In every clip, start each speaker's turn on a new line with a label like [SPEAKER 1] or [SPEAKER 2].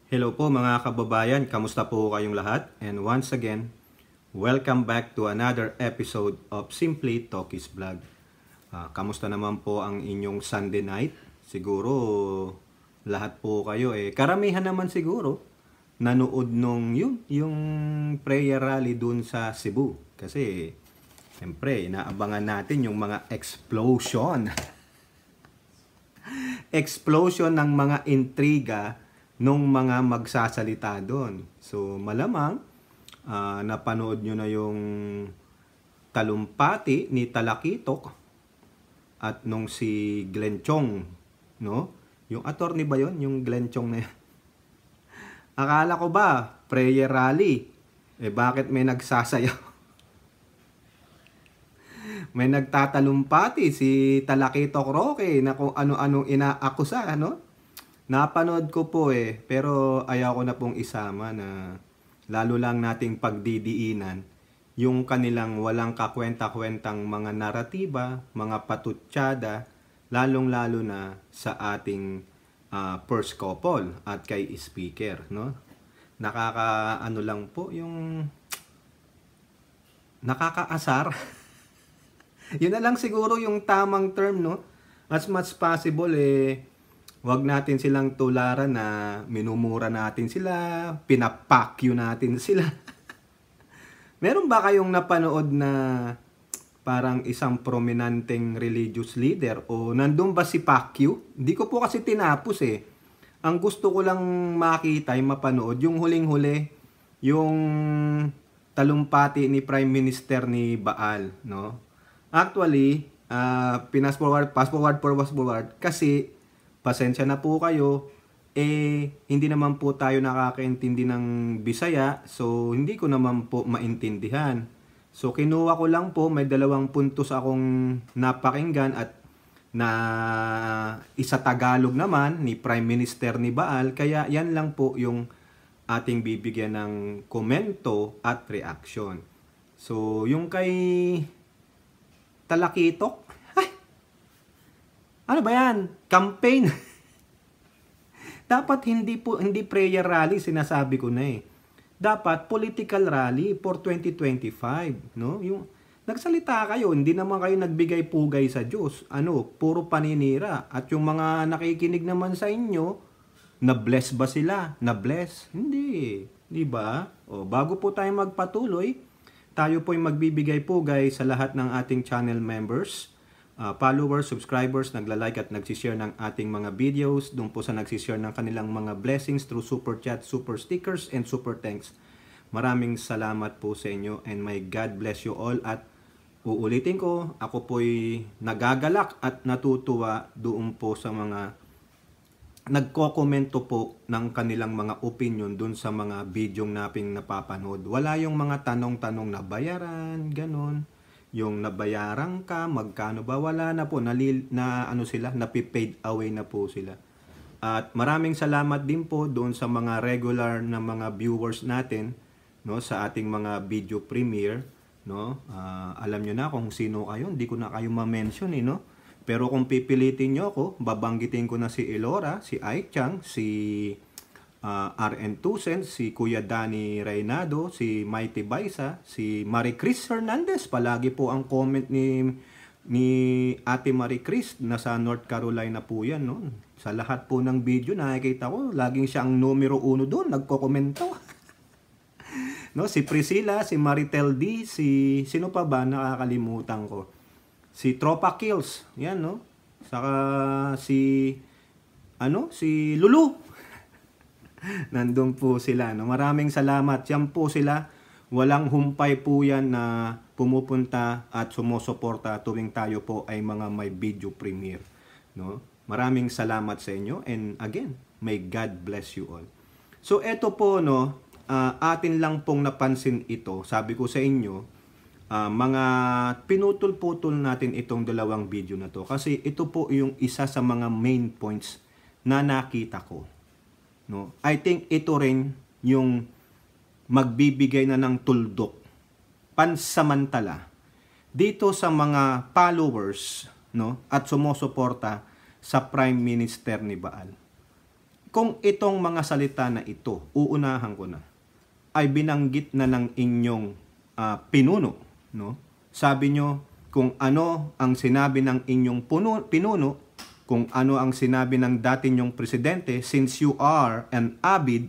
[SPEAKER 1] Hello po mga kababayan, kamusta po kayong lahat? And once again, welcome back to another episode of Simply Talkies Vlog. Kamusta naman po ang inyong Sunday night? Siguro lahat po kayo karamihan naman siguro nanood nung yung prayer rally dun sa Cebu. Kasi siyempre inaabangan natin yung mga explosion. Explosion ng mga intriga nung mga magsasalita doon. So malamang napanood nyo na yung talumpati ni Talakitok at nung si Glenn Chong, no? Yung attorney ba yon, yung Glenn Chong na yun? Akala ko ba prayer rally? Bakit may nagsasayaw? May nagtatalumpati si Talakitok Roque na kung ano-anong inaakusa, no? Napanood ko po pero ayaw ko na pong isama na lalo lang nating pagdidiinan yung kanilang walang kakwenta-kwentang mga naratiba, mga patutsada, lalong-lalo na sa ating first couple at kay speaker, no? Nakakaano lang po yung nakakaasar. Yun na lang siguro yung tamang term, no? As much possible wag natin silang tularan na minumura natin sila, pinapakyo natin sila. Meron ba kayong napanood na parang isang prominenteng religious leader o nandun ba si Pacquiao? Hindi ko po kasi tinapos Ang gusto ko lang makita, mapanood, yung huling-huli, yung talumpati ni Prime Minister ni Baal, no? Actually, fast forward kasi pasensya na po kayo, hindi naman po tayo nakakaintindi ng Bisaya, so hindi ko naman po maintindihan. So kinuha ko lang po, may 2 puntos akong napakinggan at na isa Tagalog naman ni Prime Minister ni Baal, kaya yan lang po yung ating bibigyan ng komento at reaction. So yung kay Talakitok, ano ba yan? Campaign. Dapat hindi prayer rally, sinasabi ko na Dapat political rally for 2025, no? Yung nagsalita kayo, hindi naman kayo nagbigay pugay sa Diyos. Puro paninira. At yung mga nakikinig naman sa inyo, na-bless ba sila? Na-bless? Hindi. Di ba? Bago po tayo magpatuloy, tayo po'y magbibigay pugay sa lahat ng ating channel members, followers, subscribers, nagla-like at nagsishare ng ating mga videos, doon po sa nagsishare ng kanilang mga blessings through super chat, super stickers, and super thanks. Maraming salamat po sa inyo and may God bless you all. At uulitin ko, ako po'y nagagalak at natutuwa doon po sa mga nagko-komento po ng kanilang mga opinion doon sa mga videong naping napapanood. Wala yung mga tanong-tanong na bayaran, ganon. Yung nabayaran ka, magkano ba? Wala na po, napi-paid away na po sila. At maraming salamat din po doon sa mga regular na mga viewers natin, no, sa ating mga video premiere, no. Alam nyo na kung sino kayo, hindi ko na kayo ma-mention no. Pero kung pipilitin nyo ako, babanggitin ko na si Elora, si Aichang, si RN Tusen, si Kuya Danny Reynado, si Mighty Baisa, si Marie Chris Hernandez. Palagi po ang comment ni Ate Marie Chris, nasa North Carolina po yan. No? Sa lahat po ng video nakikita ko, laging siya ang numero 1 doon, nagkokomento. No? Si Priscilla, si Maritel D, si sino pa ba, nakakalimutan ko. Si Tropa Kills, yan no. Saka si Lulu. Nandun po sila, no? Maraming salamat. Yan po sila. Walang humpay po yan na pumupunta at sumusuporta tuwing tayo po ay mga may video premiere, no? Maraming salamat sa inyo and again, may God bless you all. So eto po no, atin lang pong napansin ito. Sabi ko sa inyo, mga pinutol-putol natin itong 2 video na to kasi ito po yung isa sa mga main points na nakita ko. No? I think ito rin yung magbibigay na ng tuldok pansamantala dito sa mga followers, no, at sumusuporta sa Prime Minister ni Baal. kung itong mga salita na ito, uunahan ko na, ay binanggit na ng inyong pinuno, no? Sabi nyo, kung ano ang sinabi ng inyong pinuno, kung ano ang sinabi ng dati nyong presidente, since you are an avid,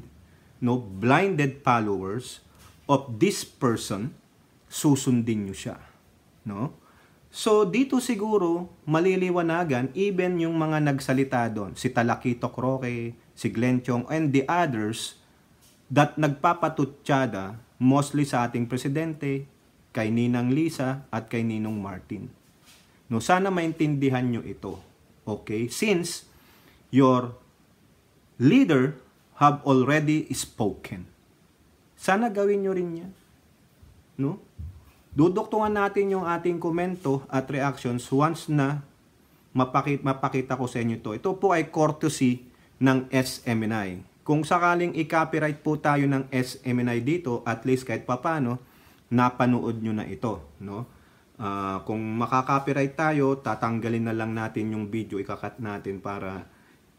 [SPEAKER 1] no, blinded followers of this person, susundin nyo siya, no? So, dito siguro, maliliwanagan, even yung mga nagsalita doon, si Talakito Croque, si Glenn Chong, and the others, that nagpapatutsada, mostly sa ating presidente, kay Ninang Lisa, at kay Ninong Martin. No, sana maintindihan nyo ito. Okay? Since your leader have already spoken. Sana gawin nyo rin yan. No? Duduktungan natin yung ating komento at reactions once na mapakita ko sa inyo ito. Ito po ay courtesy ng SMNI. Kung sakaling i-copyright po tayo ng SMNI dito, at least kahit papano, napanood nyo na ito. No? Kung makaka-copyright tayo, tatanggalin na lang natin yung video, ikakat natin para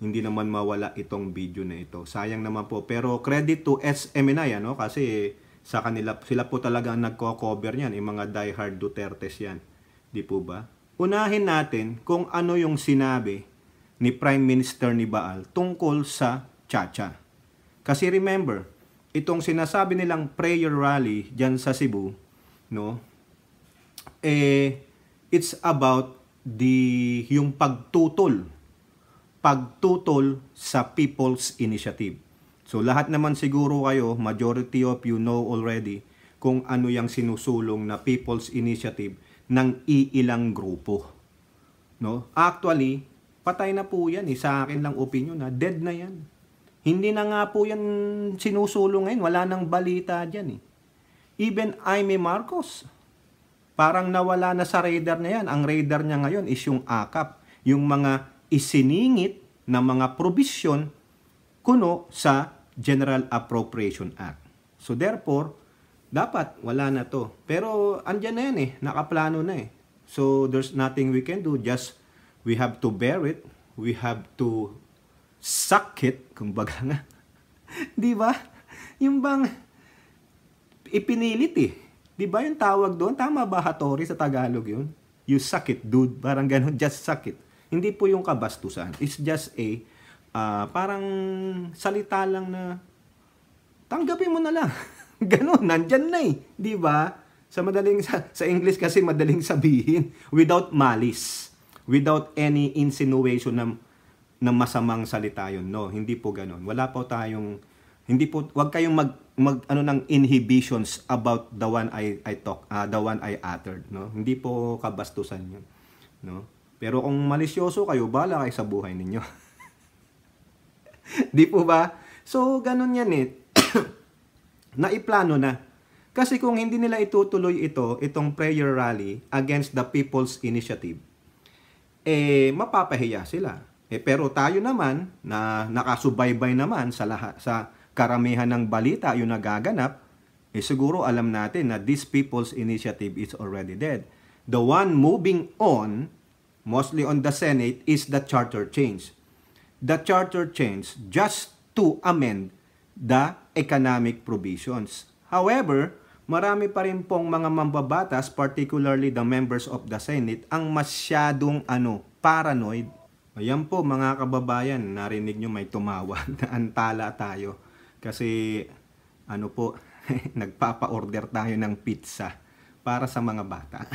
[SPEAKER 1] hindi naman mawala itong video na ito. Sayang naman po. Pero credit to SMNI, ano? Kasi sa kanila, sila po talaga ang nagko-cover yan, yung mga diehard Dutertes yan. Di po ba? Unahin natin kung ano yung sinabi ni Prime Minister ni Baal tungkol sa Chacha. Kasi remember, itong sinasabi nilang prayer rally dyan sa Cebu, no? It's about yung pagtutol sa People's Initiative. So lahat naman siguro kayo, majority of you know already kung ano yung sinusulong na People's Initiative ng iilang grupo. No? Actually, patay na po yan. Sa akin lang opinion na dead na yan. Hindi na nga po yan sinusulong ngayon. Wala nang balita dyan eh. Even Jaime Marcos, parang nawala na sa radar na yan. Ang radar niya ngayon is yung AKAP. Yung mga isiningit na mga probisyon kuno sa General Appropriation Act. So therefore, dapat wala na to. Pero andyan na yan eh, nakaplano na eh. So there's nothing we can do, just we have to bear it, we have to suck it, kumbaga nga. Di ba? Yung bang ipinilit eh. Di ba yung tawag doon? Tama ba, Hattori, sa Tagalog yun? You suck it, dude. Parang ganun, just suck it. Hindi po yung kabastusan. It's just a parang salita lang na tanggapin mo na lang. Ganun, nandyan na eh. Di ba? Sa English kasi madaling sabihin. Without malice. Without any insinuation na masamang salita yun. No, hindi po ganun. Wala po tayong, wag kayong ano ng inhibitions about the one I uttered. No? Hindi po kabastusan yun. No? Pero kung malisyoso kayo, bahala kayo sa buhay ninyo. Di po ba? So, ganun yan eh. Naiplano na. Kasi kung hindi nila itutuloy itong prayer rally against the People's Initiative, mapapahiya sila. Pero tayo naman, na nakasubaybay naman sa karamihan ng balita yung nagaganap, siguro alam natin na this People's Initiative is already dead. The one moving on, mostly on the Senate, is the charter change. The charter change just to amend the economic provisions. However, marami pa rin pong mga mambabatas, particularly the members of the Senate, ang masyadong paranoid. Ayan po mga kababayan, narinig nyo may tumawag na antala tayo. Kasi nagpapa-order tayo ng pizza para sa mga bata.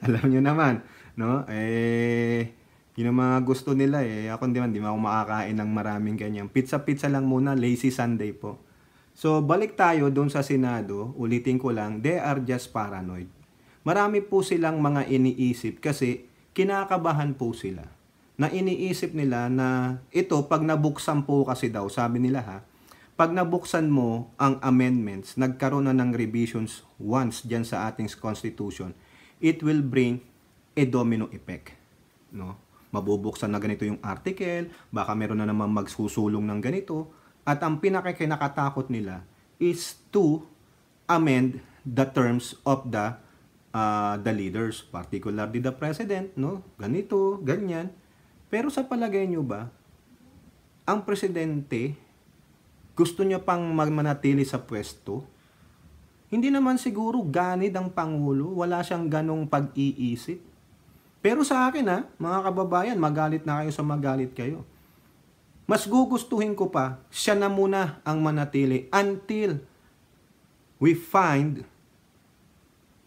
[SPEAKER 1] Alam nyo naman, no? Yun ang mga gusto nila eh. Ako di ako makakain ng maraming ganyan. Pizza lang muna, lazy Sunday po. So, balik tayo doon sa Senado. Ulitin ko lang, they are just paranoid. Marami po silang mga iniisip kasi kinakabahan po sila. Na iniisip nila na ito, pag nabuksan po kasi daw, sabi nila pag nabuksan mo ang amendments, nagkaroon na ng revisions once dyan sa ating Constitution, it will bring a domino effect. No? Mabubuksan na ganito yung article, baka meron na naman magsusulong ng ganito, at ang pinakakinakatakot nila is to amend the terms of the leaders, particularly the president, no? Ganito, ganyan. Pero sa palagay nyo ba, ang presidente, gusto niya pang manatili sa pwesto, hindi naman siguro ganid ang Pangulo, wala siyang ganong pag-iisip. Pero sa akin mga kababayan, magalit na kayo sa magalit kayo. Mas gugustuhin ko pa, siya na muna ang manatili until we find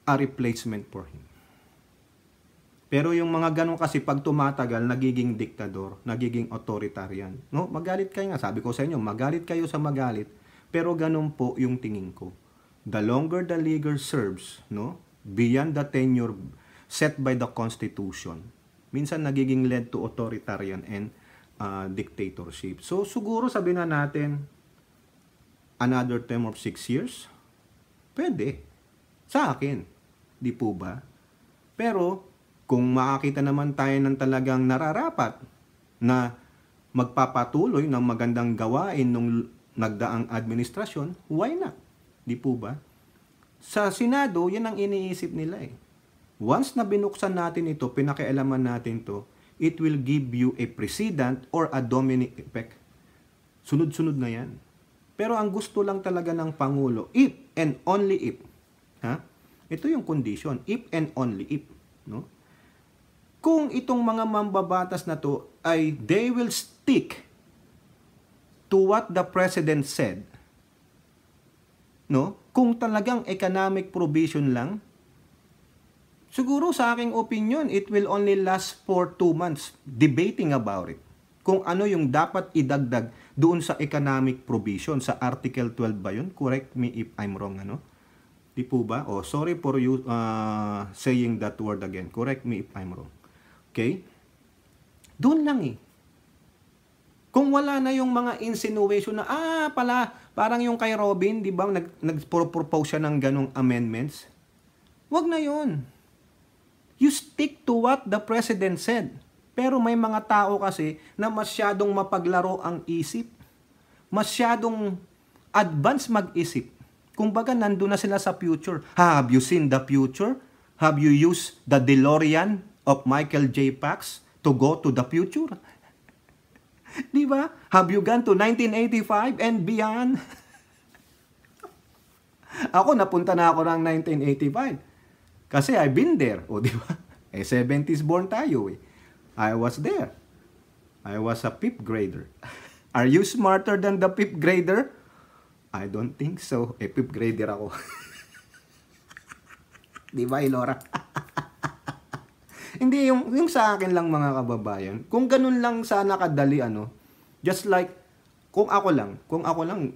[SPEAKER 1] a replacement for him. Pero yung mga ganun kasi pag tumatagal, nagiging diktador, nagiging authoritarian. No? Magalit kayo nga. Sabi ko sa inyo, magalit kayo sa magalit. Pero ganun po yung tingin ko. The longer the leader serves, no, beyond the tenure set by the Constitution, minsan nagiging led to authoritarian and dictatorship. So siguro sabihin na natin, another term of 6 years, pwede. Sa akin. Di po ba? Pero, kung makakita naman tayo ng talagang nararapat na magpapatuloy ng magandang gawain nung nagdaang administrasyon, why not? Di po ba? Sa Senado, yan ang iniisip nila eh. Once na binuksan natin ito, pinakialaman natin to, it will give you a precedent or a domino effect. Sunod-sunod na yan. Pero ang gusto lang talaga ng Pangulo, if and only if, ito yung condition, if and only if, no? Kung itong mga mambabatas na to ay they will stick to what the President said, no? Kung talagang economic provision lang, siguro sa aking opinion, it will only last for 2 months debating about it. Kung ano yung dapat idagdag doon sa economic provision, sa Article 12 ba yun? Correct me if I'm wrong, ano? Di po ba? Oh, sorry for you saying that word again. Correct me if I'm wrong. Okay? Doon lang eh. Kung wala na yung mga insinuation na, pala, parang yung kay Robin, di ba, nag-propose siya ng ganong amendments. Wag na yun. You stick to what the President said. Pero may mga tao kasi na masyadong mapaglaro ang isip. Masyadong advance mag-isip. Kumbaga, nandun na sila sa future. Have you seen the future? Have you used the DeLorean of Michael J. Fox to go to the future? Di ba? Have you gone to 1985 and beyond? Ako, napunta na ako ng 1985. Kasi I've been there. O, di ba? 70s born tayo eh. I was there. I was a 5th grader. Are you smarter than the 5th grader? I don't think so. 5th grader ako. Di ba, Ilora? Hindi, yung sa akin lang mga kababayan, kung ganun lang sana kadali, just like, kung ako lang,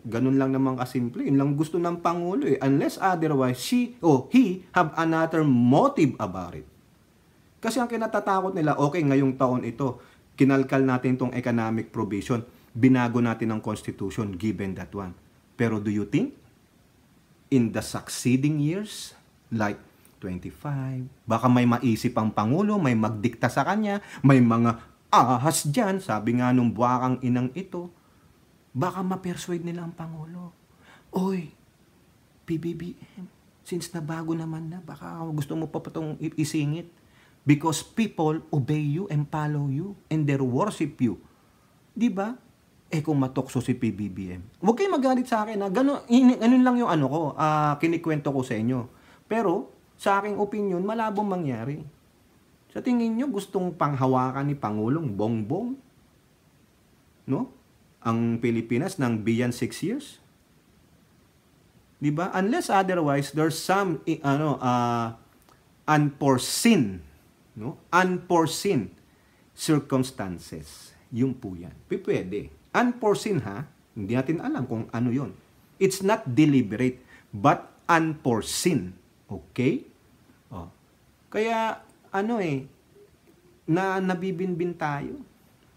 [SPEAKER 1] ganun lang naman kasimple, yun lang gusto ng Pangulo eh, unless otherwise, he have another motive about it. Kasi ang kinatatakot nila, okay, ngayong taon ito, kinalkal natin tong economic provision, binago natin ang Constitution, given that one. Pero do you think, in the succeeding years, like 25, baka may maisip ang Pangulo, may magdikta sa kanya, may mga ahas dyan, sabi nga nung buwakang inang ito, baka ma-persuade nila ang Pangulo. Oy, PBBM, since nabago naman na, baka gusto mo pa itong isingit. Because people obey you and follow you and they worship you. Di ba? Kung matokso si PBBM. Huwag kayong magalit sa akin. Ganun lang yung kinikwento ko sa inyo. Pero, sa aking opinion, malabong mangyari. Sa tingin nyo, gustong panghawakan ni Pangulong Bongbong? No? Ang Pilipinas ng beyond 6 years? Diba? Unless otherwise, there's some unforeseen, no? Unforeseen circumstances. Yung po yan. Pwede. Unforeseen hindi natin alam kung ano yon. It's not deliberate, but unforeseen. Okay? Kaya, nabibinbin tayo.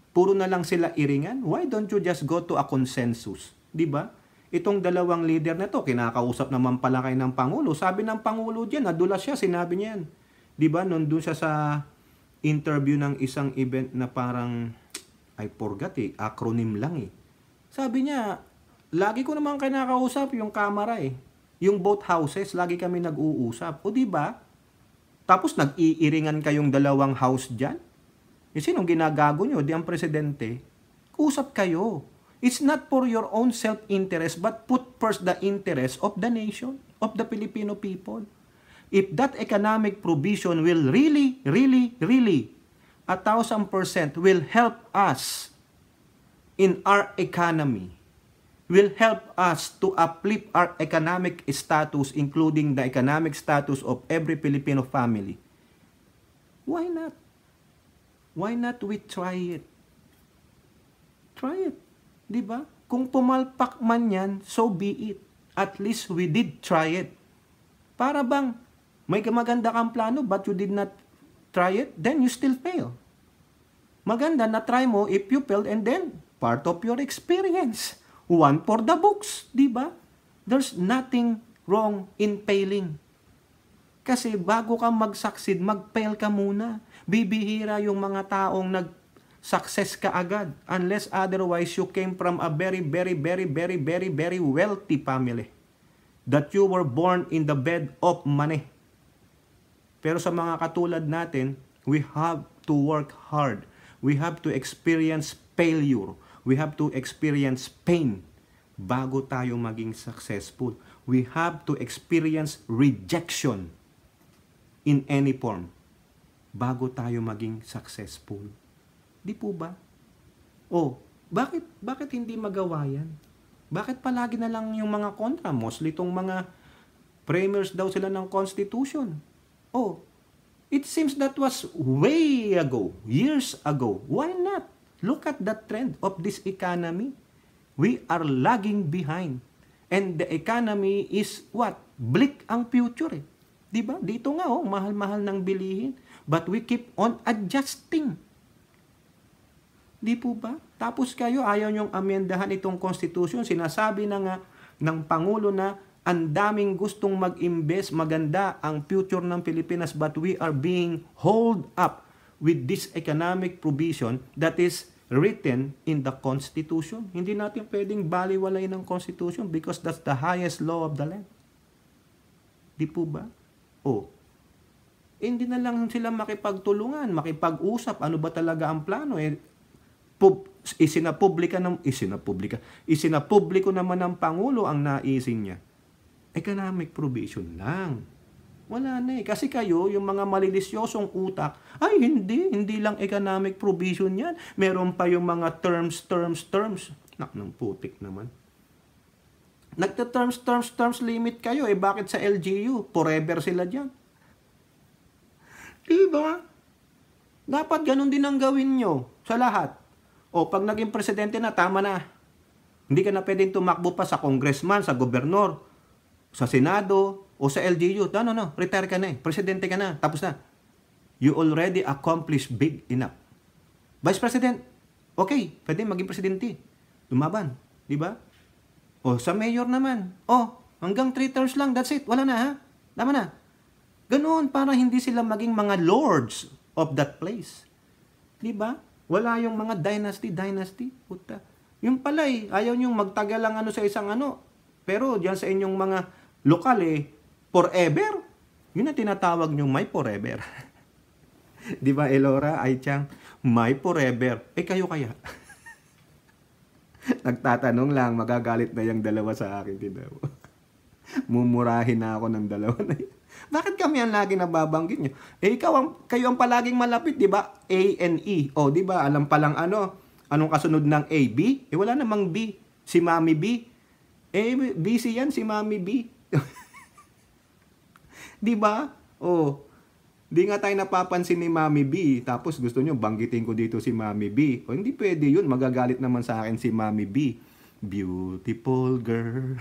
[SPEAKER 1] Puro na lang sila iringan. Why don't you just go to a consensus? Diba? Itong dalawang leader na to, kinakausap naman pala kayo ng Pangulo. Sabi ng Pangulo dyan, nadulas siya, sinabi niya yan. Diba? Nandun siya sa interview ng isang event na parang, I forgot acronym lang Sabi niya, lagi ko naman kinakausap yung kamera Yung both houses, lagi kami nag-uusap. O diba? Tapos nag-iiringan kayong dalawang house dyan? Sinong ginagago nyo? Di ang presidente. Mag-usap kayo. It's not for your own self-interest, but put first the interest of the nation, of the Filipino people. If that economic provision will really, 1,000% will help us in our economy, will help us to uplift our economic status, including the economic status of every Filipino family, why not? Why not we try it? Try it. Diba? Kung pumalpak man yan, so be it. At least we did try it. Para bang may maganda kang plano but you did not try it, then you still fail. Maganda na try mo if you failed, and then part of your experience. One for the books, di ba? There's nothing wrong in failing. Kasi bago ka mag-succeed, mag-fail ka muna. Bibihira yung mga taong nag-success ka agad. Unless otherwise you came from a very wealthy family. That you were born in the bed of money. Pero sa mga katulad natin, we have to work hard. We have to experience failure. We have to experience pain bago tayo maging successful. We have to experience rejection in any form bago tayo maging successful. Di po ba? Bakit hindi magawa yan? Bakit palagi na lang yung mga kontra? Mostly itong mga framers daw sila ng Constitution. It seems that was way ago, years ago. Why not? Look at the trend of this economy. We are lagging behind. And the economy is what? Bleak ang future eh. Diba? Dito nga mahal-mahal ng bilihin. But we keep on adjusting. Di po ba? Tapos kayo, ayaw nyong amendahan itong Constitution. Sinasabi na nga ng Pangulo na ang daming gustong mag-invest, maganda ang future ng Pilipinas, but we are being hold up with this economic provision that is written in the Constitution. Hindi natin pwedeng baliwalay ng Constitution because that's the highest law of the land. Di po ba? Hindi na lang sila makipagtulungan, makipag-usap, ano ba talaga ang plano? Isinapubliko naman ng Pangulo ang naisin niya. Economic provision lang. Wala na eh. Kasi kayo, yung mga malilisyosong utak, ay hindi lang economic provision yan. Meron pa yung mga terms. Ng putik naman. Nagta-terms limit kayo eh. Bakit sa LGU? Forever sila dyan. Diba? Dapat ganun din ang gawin nyo sa lahat. Pag naging presidente na, tama na. Hindi ka na pwedeng tumakbo pa sa congressman, sa gobernador, sa senado, o sa LGU. No. Retire ka na eh. Presidente ka na. Tapos na. You already accomplished big enough. Vice President, okay, pwede maging presidente. Lumaban. Diba? Sa mayor naman. Hanggang 3 terms lang. That's it. Wala na ha. Tama na. Ganoon para hindi sila maging mga lords of that place. Diba? Wala yung mga dynasty. Puta. Yung pala ayaw nyong magtagal lang sa isang Pero diyan sa inyong mga lokal forever. Yun ang tinatawag nyong my forever. Diba, Elora, Aichang? My forever. Kayo kaya? Nagtatanong lang, magagalit na yung dalawa sa akin. Mumurahin na ako ng dalawa na yun. Bakit kami ang lagi nababanggit nyo? Kayo ang palaging malapit, di ba? A and E. Di ba? Alam palang anong kasunod ng A? B? Wala namang B. Si Mami B. busy yan si Mami B. Di ba? Di nga tayo napapansin ni Mami B. Tapos gusto nyo banggitin ko dito si Mami B. Hindi pwede yun. Magagalit naman sa akin si Mami B. Beautiful girl.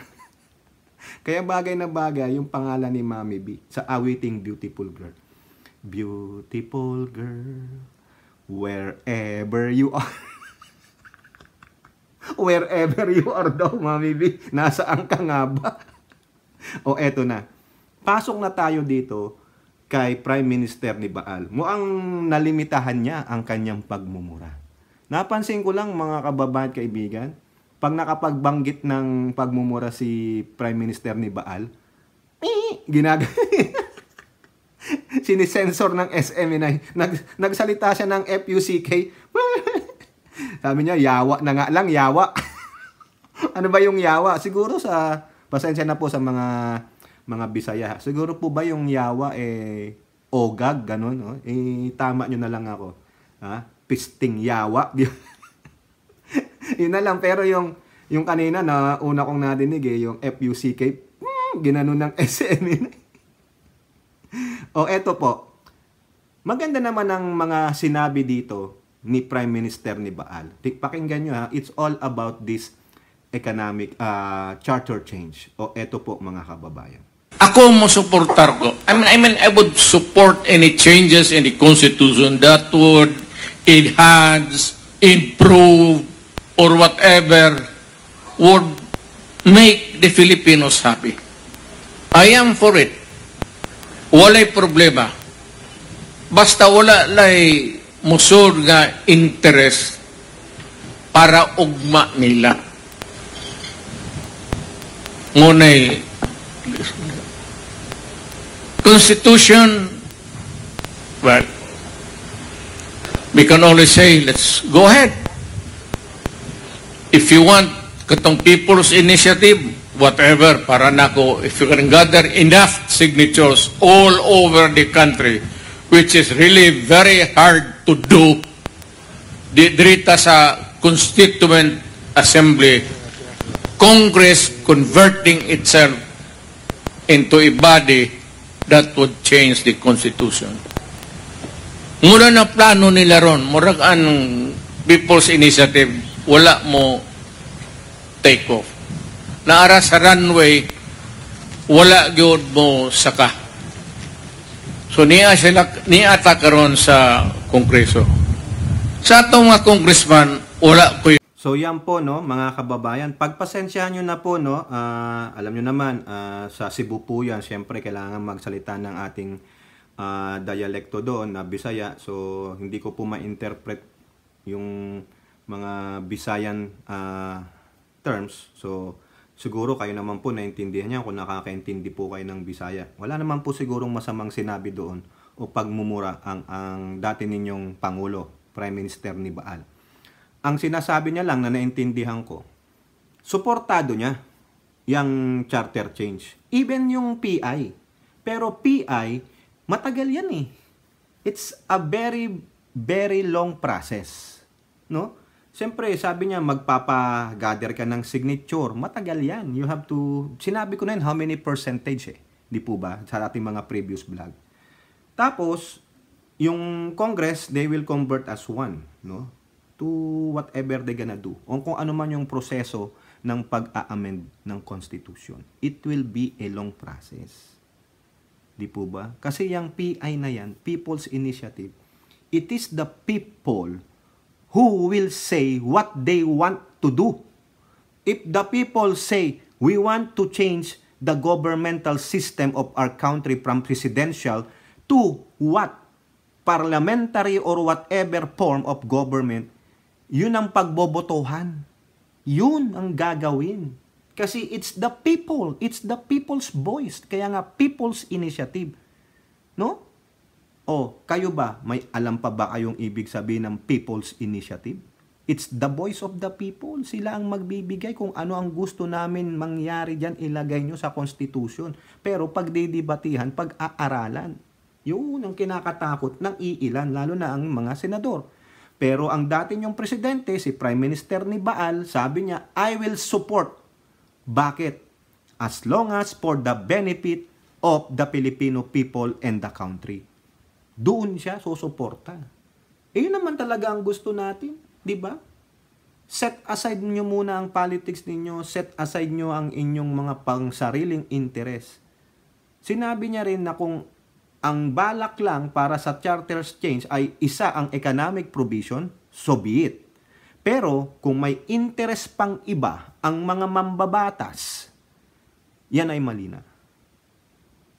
[SPEAKER 1] Kaya bagay na bagay yung pangalan ni Mami B sa awiting Beautiful Girl. Beautiful girl, wherever you are. Wherever you are daw, Mami B. Nasaan ka nga ba? Eto na. Pasok na tayo dito kay Prime Minister ni Baal. Muang nalimitahan niya ang kanyang pagmumura. Napansin ko lang mga kababayan at kaibigan, pag nakapagbanggit ng pagmumura si Prime Minister ni Baal, sinisensor ng SM na nagsalita siya ng FUCK. Sabi niya, yawa na nga lang, yawa. Ano ba yung yawa? Siguro pasensya na po sa mga Bisaya. Siguro po ba yung yawa ogag, ganun, no? Tama nyo na lang ako. Ha? Pisting yawa. Yun na lang, pero yung kanina na una kong nadinig yung FUCK, ginanon ng SN. O eto po, maganda naman ang mga sinabi dito ni Prime Minister ni Baal. Pakinggan nyo ha, it's all about this economic charter change. O eto po mga kababayan.
[SPEAKER 2] Ako mo supportar ko. I would support any changes in the Constitution that would enhance, improve, or whatever would make the Filipinos happy. I am for it. Walay problema. Basta wala lay musod nga interest para ugma nila. Ngunay Constitution, well, we can only say, let's go ahead. If you want katong people's initiative, whatever, para nako, if you can gather enough signatures all over the country, which is really very hard to do, dirita sa Constituent Assembly, Congress converting itself into a body that would change the Constitution. Muna na plano nila ron, murag anong People's Initiative, wala mo take off. Naara sa runway, wala gyud mo saka. So niata karon sa Kongreso. Sa atong mga congressman, wala ko.
[SPEAKER 1] So yan po no mga kababayan, pagpasensyahan nyo na po no, alam nyo naman sa Cebu po yan, syempre kailangan magsalita ng ating dialekto doon na Bisaya, so hindi ko po ma-interpret yung mga Bisayan terms, so siguro kayo naman po naintindihan niya kung nakakaintindi po kayo ng Bisaya. Wala naman po sigurong masamang sinabi doon o pagmumura ang dati ninyong Pangulo, Prime Minister ni Baal. Ang sinasabi niya lang na naintindihan ko, suportado niya yung charter change. Even yung PI. Pero PI, matagal yan eh. It's a very, very long process. No? Siyempre, sabi niya, magpapa-gather ka ng signature. Matagal yan. You have to, sinabi ko na yun, how many percentage eh. Di po ba? Sa ating mga previous vlog. Tapos, yung Congress, they will convert as one. No? To whatever they gonna do. O kung ano man yung proseso ng pag-a-amend ng Constitution. It will be a long process. Di po ba? Kasi yung PI na yan, People's Initiative, it is the people who will say what they want to do. If the people say, we want to change the governmental system of our country from presidential to what? Parliamentary or whatever form of government, yun ang pagbobotohan. Yun ang gagawin. Kasi it's the people. It's the people's voice. Kaya nga, people's initiative. No? O, kayo ba? May alam pa ba kayong ibig sabihin ng people's initiative? It's the voice of the people. Sila ang magbibigay kung ano ang gusto namin mangyari dyan, ilagay nyo sa Constitution. Pero pag didibatihan, pag-aaralan, yun ang kinakatakot ng iilan, lalo na ang mga senador. Pero ang dati niyong presidente, si Prime Minister ni Baal, sabi niya, I will support. Bakit? As long as for the benefit of the Filipino people and the country. Doon siya susuporta. Yun naman talaga ang gusto natin, di ba? Set aside niyo muna ang politics ninyo, set aside niyo ang inyong mga pangsariling interest. Sinabi niya rin na kung ang balak lang para sa charter change ay isa ang economic provision, so be it. Pero kung may interest pang iba ang mga mambabatas, yan ay mali na.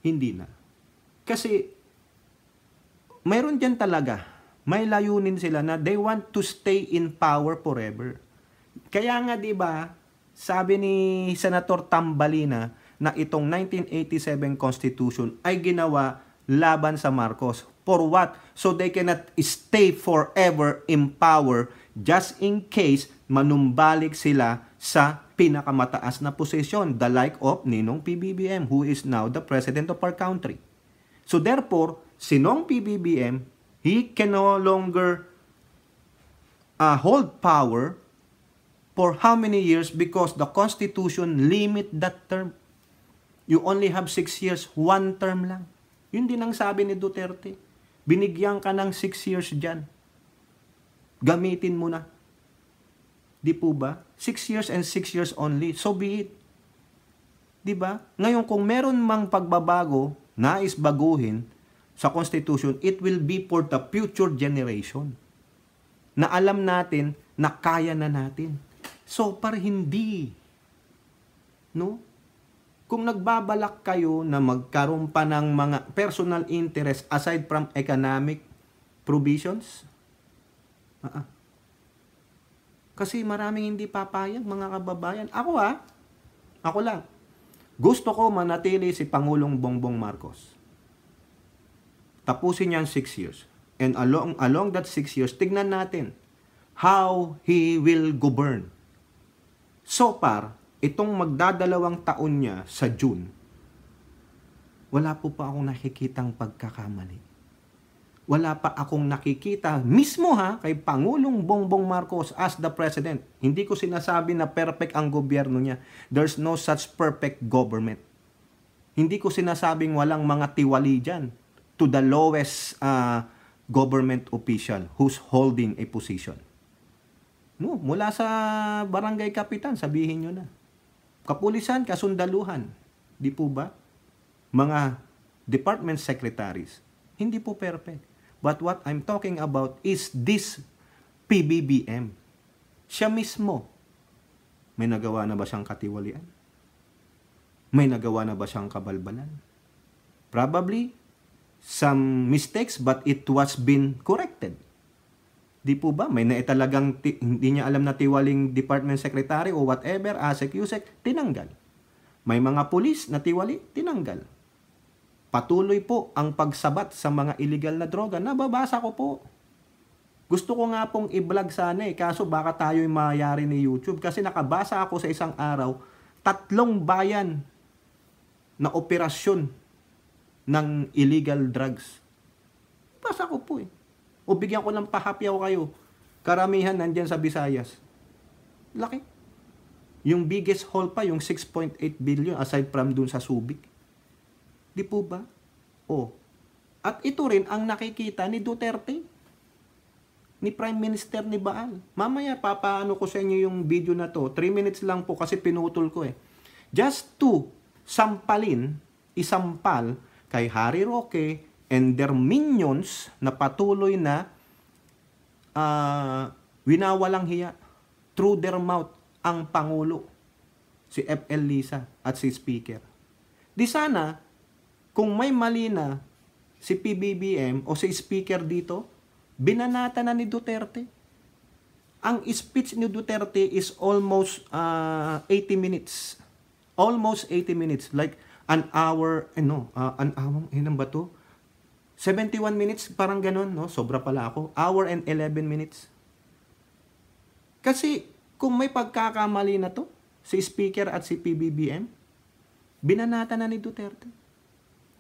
[SPEAKER 1] Hindi na. Kasi mayroon dyan talaga, may layunin sila na they want to stay in power forever. Kaya nga 'di ba, sabi ni Senator Tambalina na itong 1987 Constitution ay ginawa laban sa Marcos. For what? So they cannot stay forever in power just in case manumbalik sila sa pinakamataas na posisyon, the like of Ninong PBBM, who is now the president of our country. So therefore, si Nong PBBM, he can no longer hold power for how many years because the Constitution limit that term. You only have 6 years, 1 term lang. Yun din ang sabi ni Duterte. Binigyan ka ng 6 years dyan. Gamitin mo na. Di po ba? 6 years and 6 years only. So be it. Di ba? Ngayon, kung meron mang pagbabago, nais baguhin sa Constitution, it will be for the future generation. Na alam natin na kaya na natin. So, para hindi. No? Kung nagbabalak kayo na magkaroon pa ng mga personal interest aside from economic provisions, kasi maraming hindi papayag, mga kababayan. Ako lang. Gusto ko manatili si Pangulong Bongbong Marcos. Tapusin niya 6 years. And along that 6 years, tignan natin how he will govern. So far, itong magdadalawang taon niya sa June, wala po pa akong nakikitang pagkakamali. Wala pa akong nakikita mismo kay Pangulong Bongbong Marcos as the president. Hindi ko sinasabi na perfect ang gobyerno niya. There's no such perfect government. Hindi ko sinasabing walang mga tiwali dyan to the lowest government official who's holding a position. No, mula sa barangay kapitan, sabihin nyo na. Kapulisan, kasundaluhan. Di po ba? Mga department secretaries. Hindi po perfect. But what I'm talking about is this PBBM. Siya mismo. May nagawa na ba siyang katiwalian? May nagawa na ba siyang kabalbalan? Probably some mistakes but it was been corrected. Di po ba? May talagang hindi niya alam na tiwaling department secretary o whatever, ASEC, USEC, tinanggal. May mga pulis na tiwali, tinanggal. Patuloy po ang pagsabat sa mga illegal na droga. Nababasa ko po. Gusto ko nga pong i-vlog sana kaso baka tayo'y mayari ni YouTube kasi nakabasa ako sa isang araw, 3 bayan na operasyon ng illegal drugs. Basa ko po O bigyan ko ng pahapyaw kayo. Karamihan nandyan sa Visayas. Laki. Yung biggest haul pa, yung 6.8 billion aside from dun sa Subic. Di po ba? At ito rin ang nakikita ni Duterte. Ni Prime Minister ni Baal. Mamaya, papaano ko sa inyo yung video na to. 3 minutes lang po kasi pinutol ko Just to isampal kay Harry Roque and their minions na patuloy na winawalang hiya through their mouth ang Pangulo, si FL Lisa at si Speaker. Di sana, kung may mali na si PBBM o si Speaker dito, binanata na ni Duterte. Ang speech ni Duterte is almost 80 minutes. Almost 80 minutes. Like an hour, ilan ba to? 71 minutes, parang ganun, no? Sobra pala ako. Hour and 11 minutes. Kasi, kung may pagkakamali na to, si Speaker at si PBBM, binanata na ni Duterte.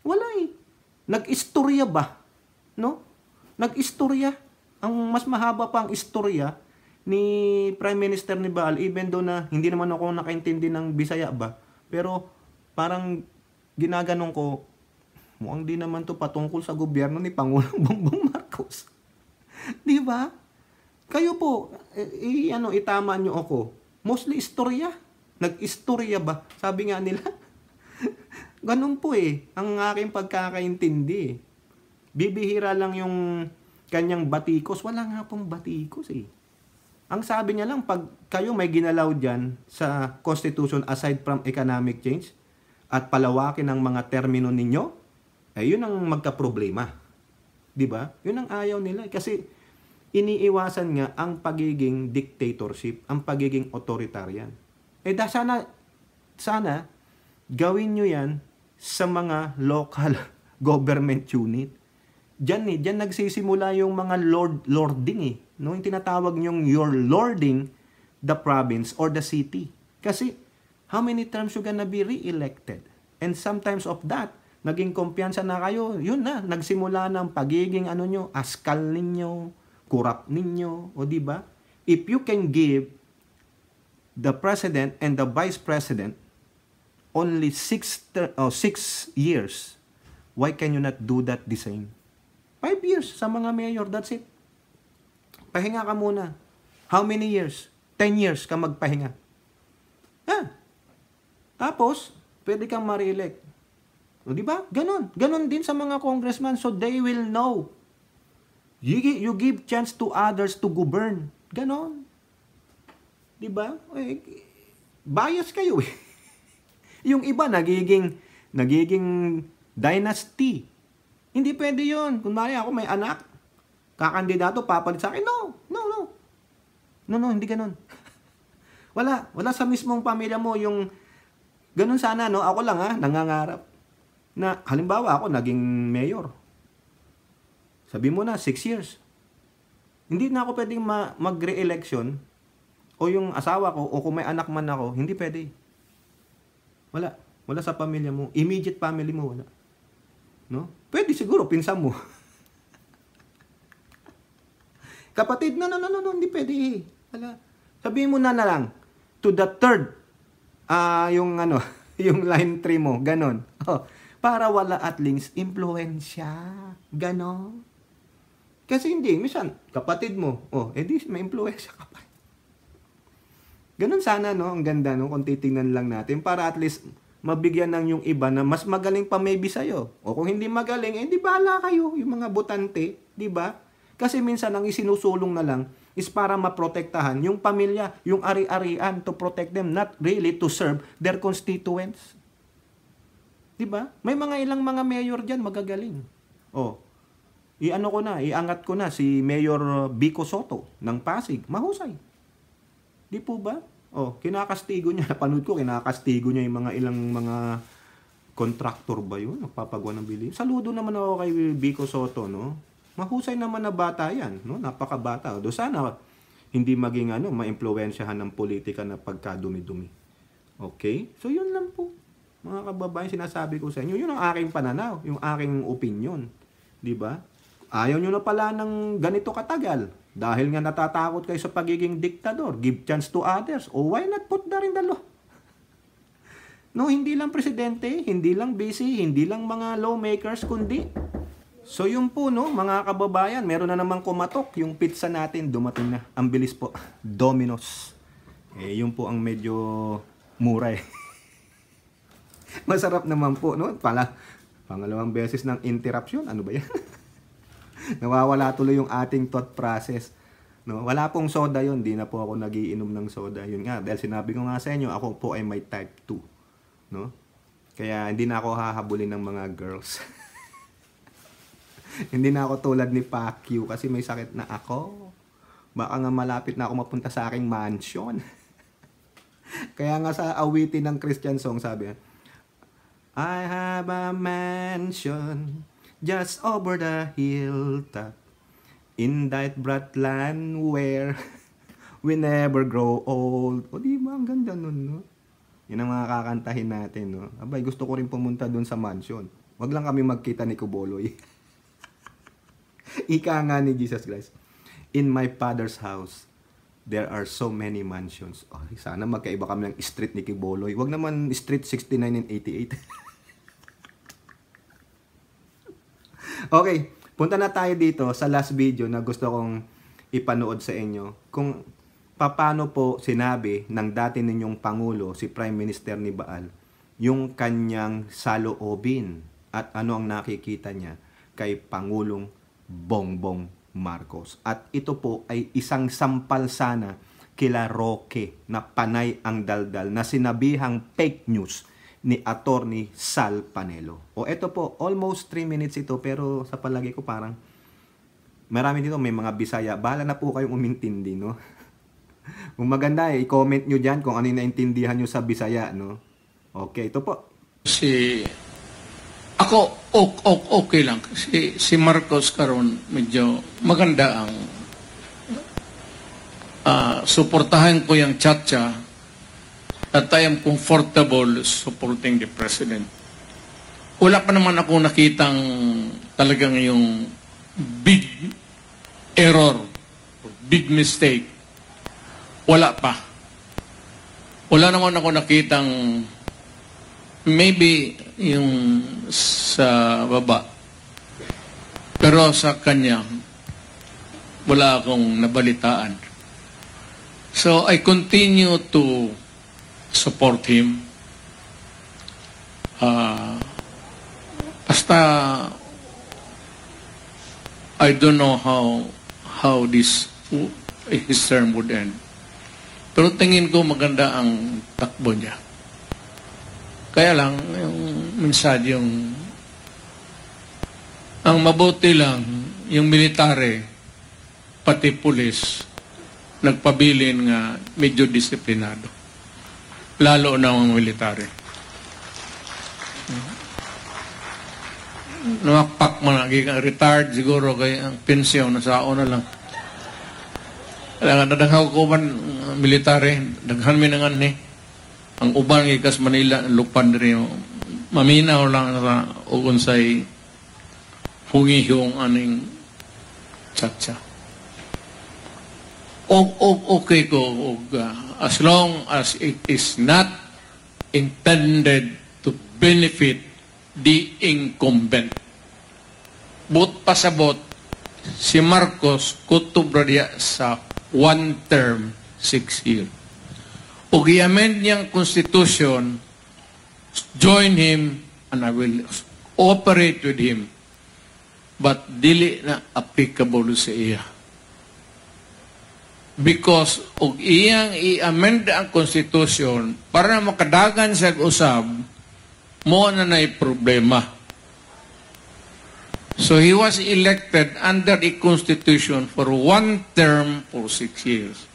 [SPEAKER 1] Wala Nag-istorya ba? No? Nag-istorya. Ang mas mahaba pa ang istorya ni Prime Minister ni Baal, even though na hindi naman ako nakaintindi ng Bisaya ba. Pero, parang ginaganon ko, mukhang di naman to patungkol sa gobyerno ni Pangulong Bongbong Marcos. Di ba? Kayo po, itama nyo ako. Mostly istorya. Nag-istorya ba? Sabi nga nila. Ganun po ang aking pagkakaintindi. Bibihira lang yung kanyang batikos. Wala nga pong batikos Ang sabi niya lang, pag kayo may ginalaw dyan sa Constitution aside from economic change at palawakin ang mga termino ninyo, yun ang magka-problema. Diba? Yun ang ayaw nila. Kasi iniiwasan nga ang pagiging dictatorship, ang pagiging authoritarian. Sana gawin nyo yan sa mga local government unit. Diyan nagsisimula yung mga lording No, yung tinatawag nyong you're lording the province or the city. Kasi, how many terms you gonna be re-elected? And sometimes of that, naging kumpiyansa na kayo, yun na, nagsimula ng pagiging askal ninyo, corrupt ninyo, o di ba? If you can give the president and the vice president only 6 years, why can you not do that the same? 5 years sa mga mayor, that's it. Pahinga ka muna. How many years? 10 years ka magpahinga. Tapos, pwede kang ma-re-elect. O, di ba? Ganon. Ganon din sa mga congressman. So, they will know. You give chance to others to govern. Ganon. Di ba? Bias kayo eh. Yung iba, nagiging dynasty. Hindi pwede yun. Kunwari ako may anak, kakandidato, papalit sa akin. No, hindi ganon. Wala sa mismong pamilya mo yung ganon sana, no? Ako lang nangangarap na halimbawa ako naging mayor. Sabi mo na 6 years. Hindi na ako pwedeng mag-re-election o yung asawa ko o kung may anak man ako, hindi pwede. Wala sa pamilya mo. Immediate family mo, wala. No? Pwede siguro pinsan mo. Kapatid, no, hindi pwede. Wala. Sabihin mo na lang, to the third, yung line 3 mo, ganon. Para wala at least impluensya. Ganon. Kasi hindi, minsan, kapatid mo, edi may impluensya ka pa. Ganon sana, no? Ang ganda, no? Kung titingnan lang natin, para at least mabigyan ng yung iba na mas magaling pa maybe sa'yo. O kung hindi magaling, di bahala kayo, yung mga botante, di ba? Kasi minsan ang isinusulong na lang is para maprotektahan yung pamilya, yung ari-arian, to protect them, not really to serve their constituents. Diba? May ilang mga mayor dyan magagaling. Iangat ko na si Mayor Vico Soto ng Pasig. Mahusay. Di po ba? Kinakastigo niya. Napanood ko, kinakastigo niya yung ilang mga contractor ba yun? Nagpapagawa ng building. Saludo naman ako kay Vico Soto, no? Mahusay naman na bata yan, no? Napakabata. Sana hindi maging maimpluwensyahan ng politika na pagkadumi-dumi. Okay? So yun lang po. Mga kababayan, sinasabi ko sa inyo, yun ang aking pananaw, yung aking opinion. 'Di ba? Ayaw nyo na pala ng ganito katagal dahil nga natatakot kayo sa pagiging diktador. Give chance to others. Why not put that in the law? No, hindi lang presidente, hindi lang busy, hindi lang mga lawmakers, kundi so yun po, no, mga kababayan, meron na namang kumatok. Yung pizza natin, dumating na. Ang bilis po. Domino's. Yun po ang medyo mura eh. Masarap naman po, no? Pangalawang beses ng interruption. Ano ba yan? Nawawala tuloy yung ating thought process. No? Wala pong soda yun. Di na po ako nagiinom ng soda. Yun nga, dahil sinabi ko nga sa inyo, ako po ay may type 2. No? Kaya hindi na ako hahabulin ng mga girls. Hindi na ako tulad ni Pacquiao kasi may sakit na ako. Baka nga malapit na ako mapunta sa aking mansion. Kaya nga sa awitin ng Christian song sabi, I have a mansion just over the hilltop in that bright land where we never grow old. Di ba? Ang ganda nun, no? Yan ang mga kakantahin natin, no? Abay, gusto ko rin pumunta dun sa mansion. Wag lang kami magkita ni Kuboloy. Ika nga ni Jesus Christ. In my Father's house, there are so many mansions. Sana magkaiba kami ng street ni Kiboloy. Wag naman street 69 and 88. Okay, punta na tayo dito sa last video na gusto kong ipanood sa inyo. Kung paano po sinabi ng dati ninyong Pangulo, si Prime Minister ni Baal, yung kanyang saloobin at ano ang nakikita niya kay Pangulong Bongbong Marcos. At ito po ay isang sampal sana kila Roque na panay ang daldal na sinabihang fake news ni Attorney Sal Panelo. Ito po, almost 3 minutes ito pero sa palagi ko parang marami dito may mga Bisaya. Bahala na po kayong umintindi, no? Kung maganda i-comment nyo dyan kung ano yung naintindihan nyo sa Bisaya, no? Okay, ito po.
[SPEAKER 2] Ako, okay lang. Si Marcos karon medyo maganda ang suportahan ko yung Chacha at I am comfortable supporting the President. Wala pa naman ako nakitang talagang yung big error, big mistake. Wala pa. Wala naman ako nakitang maybe yung sa baba. Pero sa kanya, wala akong nabalitaan. So I continue to support him. Basta I don't know how this his term would end. Pero tingin ko maganda ang takbo niya. Kaya lang, yung mensahe, ang mabuti lang, yung military, pati pulis, nagpabilin nga medyo disiplinado. Lalo na ang military. Namakpak mo na, retired siguro, kaya ang pensyon, nasao na lang. Kaya nadanghaw ko man, military, daghan mi nangan ni. Ang uban ikas Manila, lupan rin, maminaw lang sa ugunsay hungihong aning Chacha. Okay ko, as long as it is not intended to benefit the incumbent. But pasabot, si Marcos kutubra diya sa one term, 6 years. Ug i-amend niyang constitution, join him, and I will operate with him. But dili na applicable sa iya. Because ug iyang i-amend ang constitution para makadagan sa usab, mo na nay problema. So he was elected under the constitution for one term for 6 years.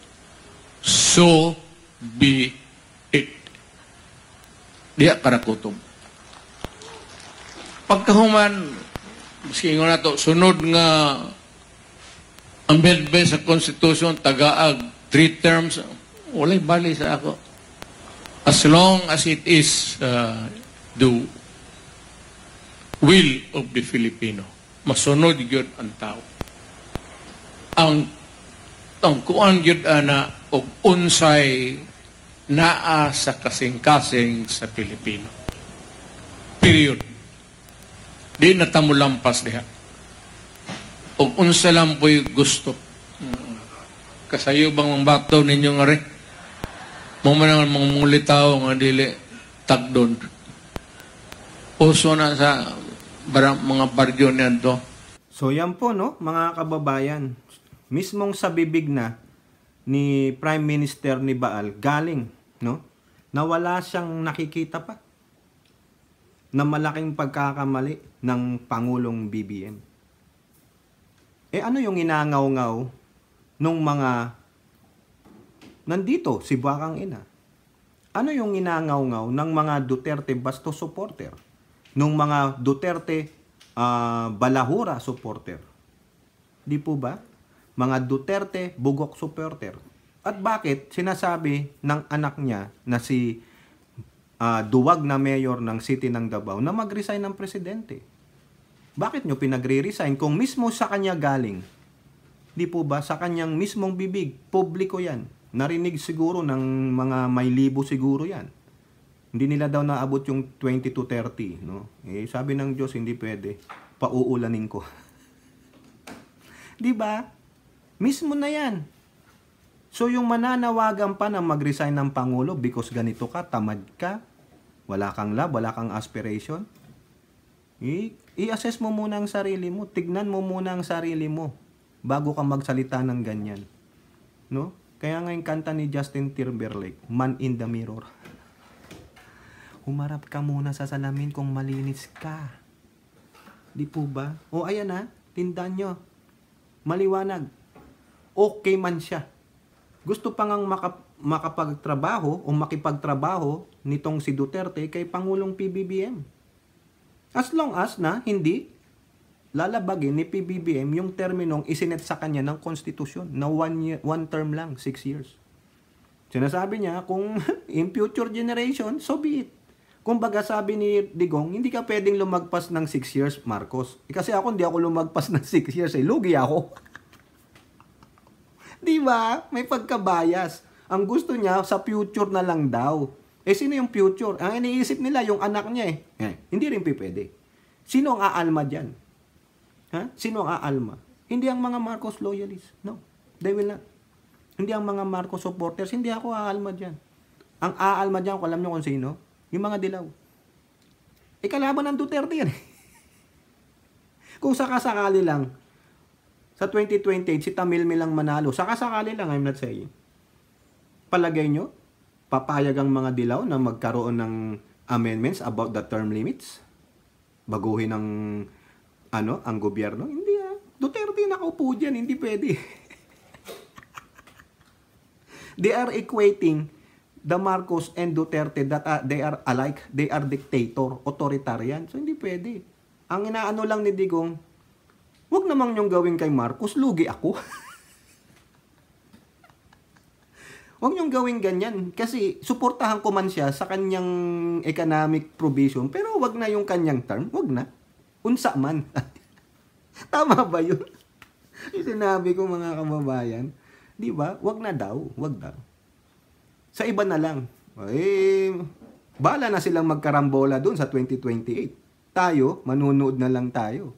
[SPEAKER 2] So be it. Diya karakutob. Pagkahuman, singo na to, sunod nga amendment sa constitution, tagaag 3 terms, walay bali sa ako. As long as it is the will of the Filipino. Masunod yun ang tao. Ang kuan yun na og unsay naa sa kasing-kasing sa Pilipino. Period. Di natamulampas diha. Og unsa lang po'y gusto. Kasayo bang mga baktaw ninyo nga rin? Mo man ang mga mulitaw nga dili tagdon. Uso na sa mga baryo niyan to.
[SPEAKER 1] So yan po, no, mga kababayan. Mismong sa bibig na ni Prime Minister ni Baal galing, no, na wala siyang nakikita pa na malaking pagkakamali ng Pangulong BBM. Ano yung inangaw-ngaw nung mga nandito, si Bakang Ina? Ano yung inangaw-ngaw ng mga Duterte Bastos supporter? Nung mga Duterte Balahura supporter? Di po ba? Mga Duterte Bugok supporter. At bakit sinasabi ng anak niya na si duwag na mayor ng City ng Davao na mag-resign ng presidente? Bakit nyo pinagre-resign kung mismo sa kanya galing? Di po ba? Sa kanyang mismong bibig, publiko yan. Narinig siguro ng mga may libo siguro yan. Hindi nila daw naabot yung 20 to 30. No? Sabi ng Diyos, hindi pwede. Pauulanin ko. Di ba? Mismo na yan. So yung mananawagan pa na mag-resign ng Pangulo because ganito ka, tamad ka, wala kang love, wala kang aspiration, i-assess mo muna ang sarili mo. Tignan mo muna ang sarili mo bago ka magsalita ng ganyan. No? Kaya nga yung kanta ni Justin Timberlake, Man in the Mirror. Humarap ka muna sa salamin kung malinis ka. Di po ba? O ayan na, tindan nyo. Maliwanag. Okay man siya. Gusto pa ngang makapagtrabaho o makipagtrabaho nitong si Duterte kay Pangulong PBBM. As long as na hindi lalabagin ni PBBM yung terminong isinet sa kanya ng konstitusyon na 1 term lang, 6 years. Sinasabi niya, kung in future generation, so be it. Kung baga sabi ni Digong, hindi ka pwedeng lumagpas ng 6 years, Marcos. Kasi ako, hindi ako lumagpas ng 6 years, lugi ako. Di ba? May pagkabayas. Ang gusto niya, sa future na lang daw. Sino yung future? Ang iniisip nila, yung anak niya hindi rin pwede. Sino ang aalma dyan? Sino ang aalma? Hindi ang mga Marcos loyalists. No, they will not. Hindi ang mga Marcos supporters. Hindi ako aalma dyan. Ang aalma dyan, alam niyo kung sino? Yung mga dilaw. Kalaban ng Duterte yan. Kung sakasakali lang, sa 2028, si Tamilmi lang manalo. Sakasakali lang, I'm not saying. Palagay nyo, papayag ang mga dilaw na magkaroon ng amendments about the term limits? Baguhin ang gobyerno? Hindi Duterte nakaupo dyan, hindi pwede. They are equating the Marcos and Duterte that they are alike. They are dictator, authoritarian. So, hindi pwede. Ang inaano lang ni Digong, wag namang yung gawin kay Marcos, lugi ako. Wag niyong gawin ganyan. Kasi, suportahan ko man siya sa kanyang economic provision, pero wag na yung kanyang term. Wag na. Unsa man. Tama ba yun? Yung sinabi ko, mga kababayan. Di ba? Wag na daw. Wag daw. Sa iba na lang. Bala na silang magkarambola dun sa 2028. Tayo, manunood na lang tayo.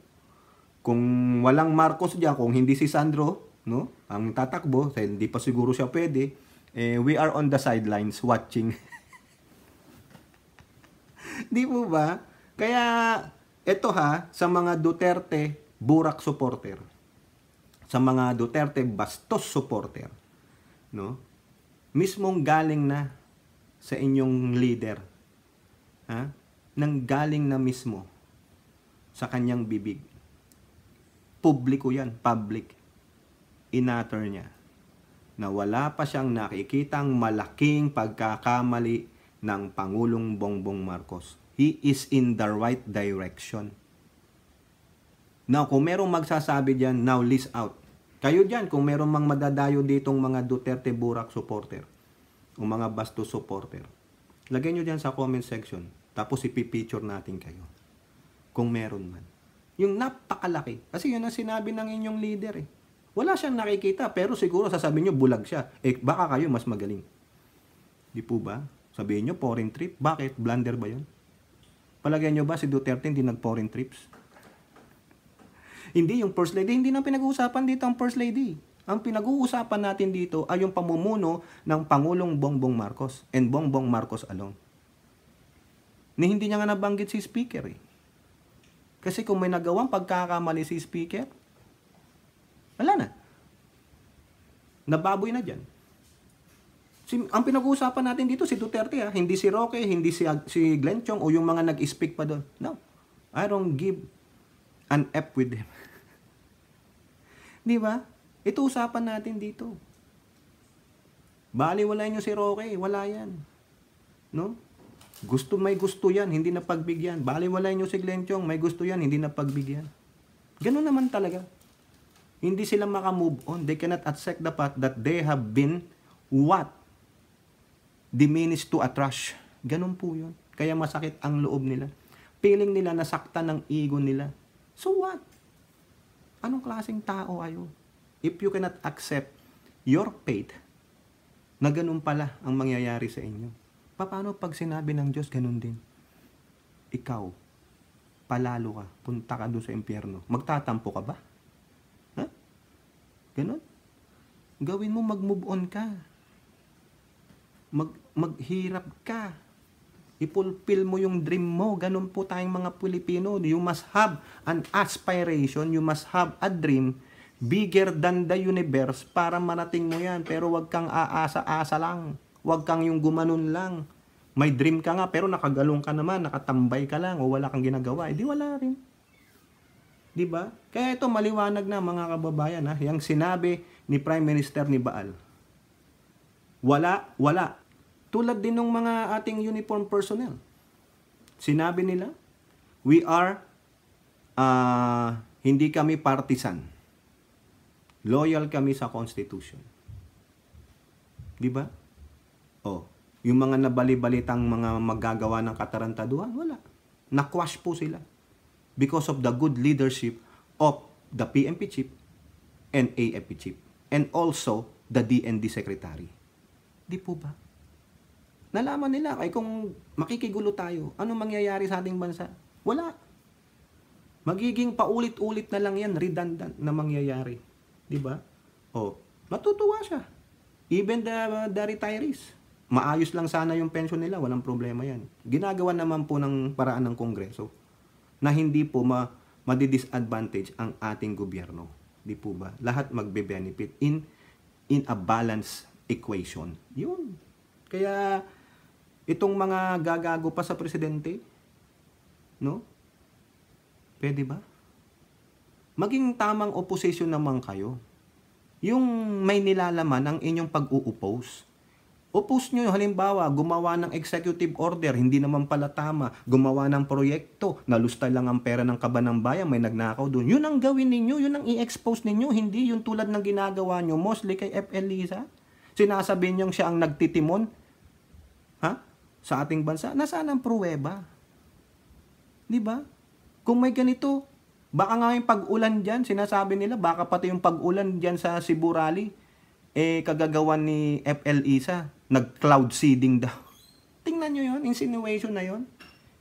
[SPEAKER 1] Kung walang Marcos diyan, kung hindi si Sandro, no, ang tatakbo, hindi pa siguro siya pwede, we are on the sidelines watching. Di po ba? Kaya, eto sa mga Duterte Burak supporter, sa mga Duterte Bastos supporter, no, mismong galing na sa inyong leader, nang galing na mismo sa kanyang bibig. Publiko yan, public. Inatter niya na wala pa siyang nakikitang malaking pagkakamali ng Pangulong Bongbong Marcos. He is in the right direction. Now, kung merong magsasabi dyan, now list out. Kayo dyan, kung merong mang madadayo ditong mga Duterte Burak supporter o mga Bastos supporter, lagay nyo dyan sa comment section. Tapos ipipicture natin kayo. Kung meron man. Yung napakalaki. Kasi yun ang sinabi ng inyong leader Wala siyang nakikita, pero siguro sasabihin nyo, bulag siya. Baka kayo mas magaling. Di po ba? Sabihin nyo, foreign trip. Bakit? Blunder ba yun? Palagyan nyo ba si Duterte hindi nag-foreign trips? Hindi, yung First Lady, hindi na pinag-uusapan dito ang First Lady. Ang pinag-uusapan natin dito ay yung pamumuno ng Pangulong Bongbong Marcos and Bongbong Marcos alone. Hindi niya nga nabanggit si Speaker Kasi kung may nagawang pagkakamali si Speaker, wala na. Nababoy na dyan. Ang pinag-uusapan natin dito si Duterte hindi si Roque, hindi si Glenn Chong o yung mga nag-speak pa doon. No. I don't give an F with them. Di ba? Ito usapan natin dito. Baliwalay nyo si Roque, wala yan. No? May gusto yan, hindi na pagbigyan. Baliwalay nyo si Glenn Chong, may gusto yan, hindi na pagbigyan. Ganun naman talaga. Hindi sila makamove on. They cannot accept the fact that they have been what? Diminished to a trash. Ganun po yun. Kaya masakit ang loob nila. Feeling nila nasaktan ng ego nila. So what? Anong klaseng tao ayo? If you cannot accept your fate, na ganun pala ang mangyayari sa inyo. Paano pag sinabi ng Diyos ganun din? Ikaw, palalo ka, punta ka doon sa impyerno. Magtatampo ka ba? Ganun? Gawin mo, mag-move on ka. Maghirap ka. Ipulfill mo yung dream mo. Ganun po tayong mga Pilipino. You must have an aspiration. You must have a dream bigger than the universe para marating mo yan. Pero wag kang aasa-asa lang. Wag kang yung gumanon lang. May dream ka nga pero nakagalong ka naman, nakatambay ka lang o wala kang ginagawa. Di wala rin. Di ba? Kaya ito maliwanag na mga kababayan yung sinabi ni Prime Minister ni Baal. Wala. Tulad din ng mga ating uniform personnel. Sinabi nila, we are Hindi kami partisan. Loyal kami sa Constitution. Di ba? Oh, yung mga nabali-balitang mga maggagawa ng katarantaduhan, wala. Nakwash po sila. Because of the good leadership of the PNP chief and AFP chief. And also, the DND secretary. Di po ba? Nalaman nila, ay kung makikigulo tayo, ano mangyayari sa ating bansa? Wala. Magiging paulit-ulit na lang yan, redundant na mangyayari. Di ba? O, matutuwa siya. Even the retirees. Maayos lang sana yung pension nila, walang problema yan. Ginagawa naman po ng paraan ng Kongreso na hindi po madi-disadvantage ang ating gobyerno. Di po ba? Lahat magbe-benefit in a balanced equation. Yun. Kaya, itong mga gagago pa sa presidente, no? Pwede ba? Maging tamang opposition naman kayo. Yung may nilalaman ang inyong pag-uupose. Oppose nyo, halimbawa, gumawa ng executive order, hindi naman pala tama. Gumawa ng proyekto, nalustay lang ang pera ng kaban ng bayan, may nagnakaw doon. Yun ang gawin ninyo, yun ang i-expose ninyo, hindi yung tulad ng ginagawa nyo, mostly kay FL Liza. Sinasabi nyo siya ang nagtitimon, sa ating bansa. Nasaan ang pruweba? Di ba? Kung may ganito, baka nga yung pag-ulan dyan, sinasabi nila, baka pati yung pag-ulan dyan sa Cebu Rally, kagagawan ni FL Liza, nag-cloud seeding daw. Tingnan nyo yun, insinuation na yun.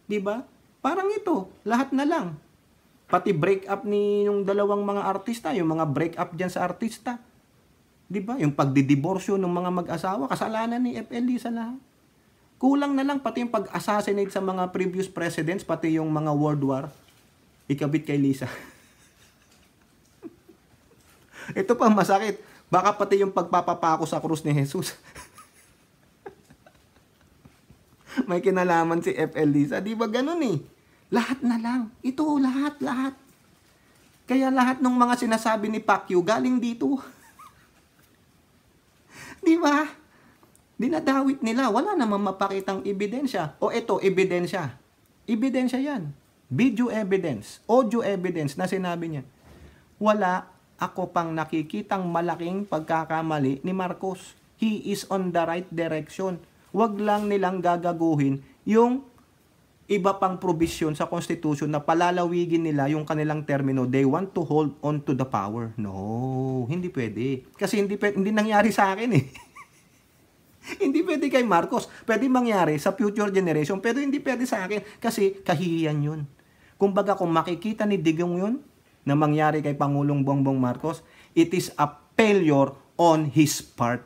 [SPEAKER 1] Di ba? Parang ito, lahat na lang. Pati break up ni yung dalawang mga artista, yung mga break up dyan sa artista. Di ba? Yung pagdidiborsyo ng mga mag-asawa, kasalanan ni FL Liza lahat. Kulang na lang pati yung pag-assassinate sa mga previous presidents, pati yung mga World War, ikabit kay Liza. Ito pa masakit. Baka pati yung pagpapapako sa krus ni Jesus. May kinalaman si FL Liza. Di ba ganun eh? Lahat na lang. Ito, lahat. Kaya lahat ng mga sinasabi ni Pacquiao galing dito. Di ba? Dinadawit nila. Wala namang mapakitang ebidensya. O ito, ebidensya. Ebidensya yan. Video evidence. Audio evidence na sinabi niya. Wala ako pang nakikitang malaking pagkakamali ni Marcos. He is on the right direction. Wag lang nilang gagaguhin yung iba pang provision sa Constitution na palalawigin nila yung kanilang termino. They want to hold on to the power. No, hindi pwede. Kasi hindi nangyari sa akin eh. Hindi pwede kay Marcos. Pwede mangyari sa future generation, pero hindi pwede sa akin kasi kahihiyan yun. Kumbaga kung makikita ni Digong yun na mangyari kay Pangulong Bongbong Marcos, it is a failure on his part.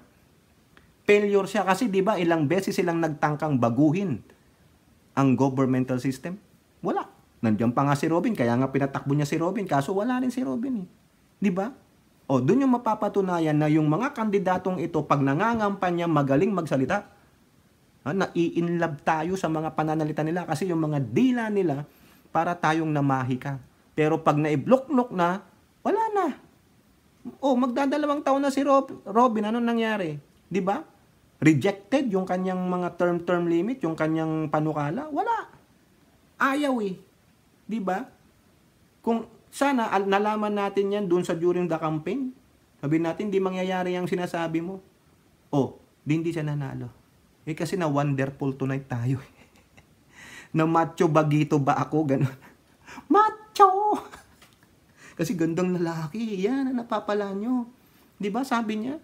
[SPEAKER 1] Failure siya kasi 'di ba ilang beses silang nagtangkang baguhin ang governmental system? Wala. Nandiyan pa nga si Robin, kaya nga pinatakbo niya si Robin, kaso wala rin si Robin eh. 'Di ba? O doon yung mapapatunayan na yung mga kandidatong ito pag nangangampanya magaling magsalita. Nai-inlove tayo sa mga pananalita nila kasi yung mga dila nila para tayong namahika. Pero pag naibloknok na, wala na. Magdadalawang taon na si Robin, anong nangyari? 'Di ba? Rejected yung kanyang mga term limit, yung kanyang panukala, wala. Ayaw eh. 'Di ba? Kung sana nalaman natin yan doon sa during the campaign, sabihin natin di mangyayari ang sinasabi mo. Hindi siya nanalo. Kasi na wonderful tonight tayo. Na macho bagito ba ako? Ganun. Macho! Kasi gandang lalaki. Yan ang napapala nyo. Di ba sabi niya?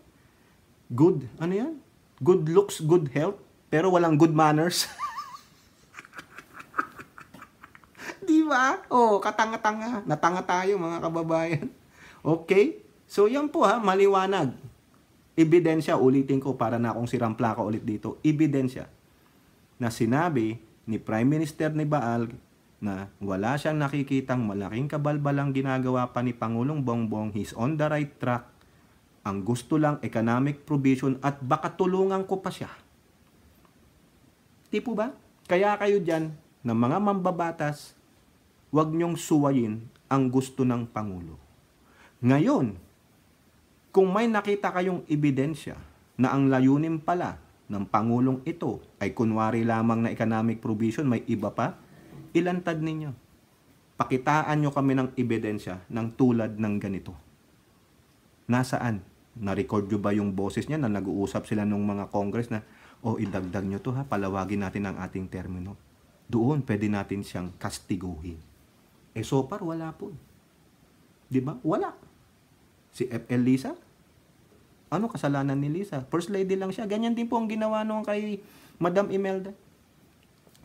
[SPEAKER 1] Good. Ano yan? Good looks, good health. Pero walang good manners. Di ba? Katanga-tanga. Natanga tayo mga kababayan. Okay? So yan po maliwanag. Ebidensya, ulitin ko para na akong sirang plaka ulit dito. Ebidensya na sinabi ni Prime Minister ni Baal na wala siyang nakikitang malaking kabalbalang ginagawa pa ni Pangulong Bongbong. He's on the right track. Ang gusto lang economic provision at baka tulungan ko pa siya. Di po ba? Kaya kayo dyan na mga mambabatas, huwag niyong suwayin ang gusto ng Pangulo. Ngayon, kung may nakita kayong ebidensya na ang layunin pala ng Pangulong ito ay kunwari lamang na economic provision, may iba pa, ilantad ninyo. Pakitaan nyo kami ng ebidensya ng tulad ng ganito. Nasaan? Na-record nyo ba yung boses niya na nag-uusap sila ng mga Congress na, idagdag nyo to ha, palawagin natin ang ating termino. Doon, pwede natin siyang kastiguhin. So far, wala po. Di ba? Wala. Si FL Lisa? Ano kasalanan ni Lisa? First lady lang siya. Ganyan din po ang ginawa nung kay Madam Imelda.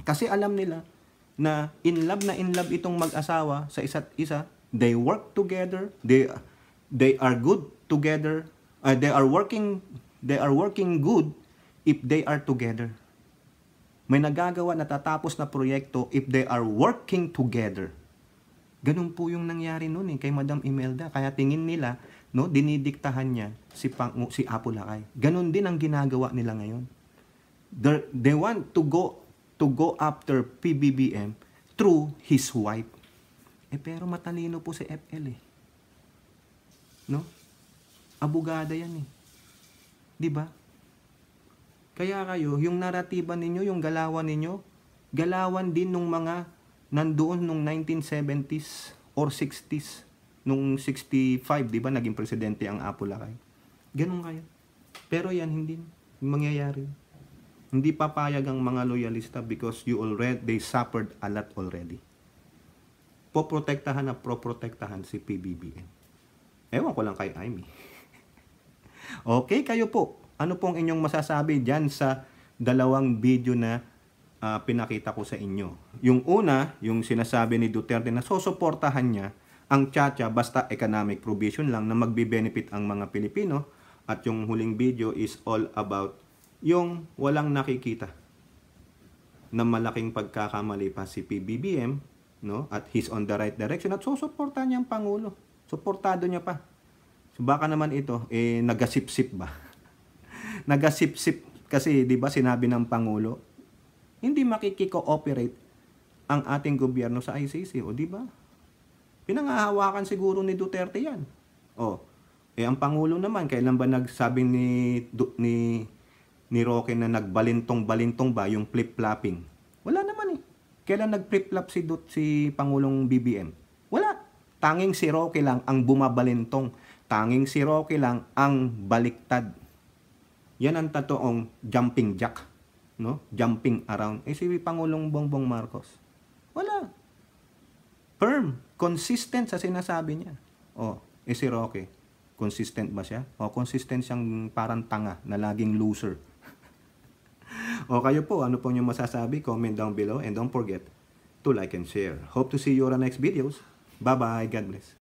[SPEAKER 1] Kasi alam nila na in love itong mag-asawa sa isa't isa. They work together. They are good together. They are working good if they are together. May nagagawa, natatapos na proyekto if they are working together. Ganun po yung nangyari noon kay Madam Imelda. Kaya tingin nila, dinidiktahan niya si Apo Lakay. Ganun din ang ginagawa nila ngayon. They want to go after PBBM through his wife. Pero matalino po si FL Abogada yan 'Di ba? Kaya kayo, yung naratiba ninyo, yung galawan ninyo, galawan din nung mga nandoon nung 1970s or 60s. Nung 65, di ba, naging presidente ang Apo Lakay. Ganun kayo. Pero yan, hindi mangyayari. Hindi papayag ang mga loyalista because they suffered a lot already. Poprotektahan si PBBM. Ewan ko lang kay Amy. Okay, kayo po. Ano pong inyong masasabi dyan sa dalawang video na pinakita ko sa inyo? Yung una, yung sinasabi ni Duterte na susuportahan niya ang Chacha basta economic provision lang na magbe-benefit ang mga Pilipino. At yung huling video is all about yung walang nakikita na malaking pagkakamali pa si PBBM, at he's on the right direction at susuportahan niya ang Pangulo. Suportado niya pa. So baka naman ito, nagasip-sip ba? Nagasip-sip kasi, di ba, sinabi ng Pangulo, hindi makikiko-operate ang ating gobyerno sa ICC, di ba? Pinangahawakan siguro ni Duterte yan. Ang Pangulo naman, kailan ba nagsabi ni Roque na nagbalintong-balintong ba yung flip-flopping? Wala naman Kailan nag-flip-flop si Pangulong BBM? Wala. Tanging si Roque lang ang bumabalintong. Tanging si Roque lang ang baliktad. Yan ang totoong jumping jack, jumping around. Si Pangulong Bongbong Marcos, wala. Firm, consistent sa sinasabi niya. Si Roque, consistent ba siya? Consistent siyang parang tanga na laging loser. Kayo po, ano po yung masasabi? Comment down below and don't forget to like and share. Hope to see you on the next videos. Bye-bye. God bless.